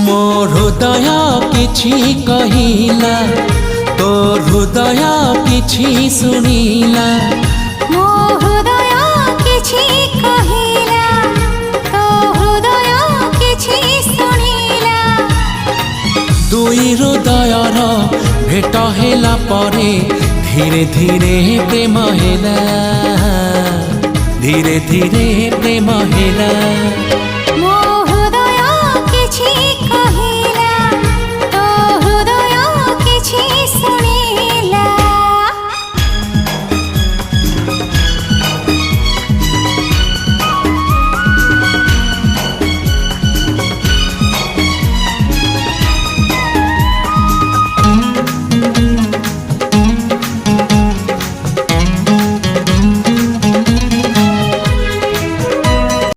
मो हृदय किछि कहिला तो हृदय किछि सुनिला। मो हृदय किछि कहिला तो हृदय किछि सुनिला। दुई हृदयर भेट हेला परे धीरे धीरे प्रेम हेला, धीरे धीरे प्रेम हेला।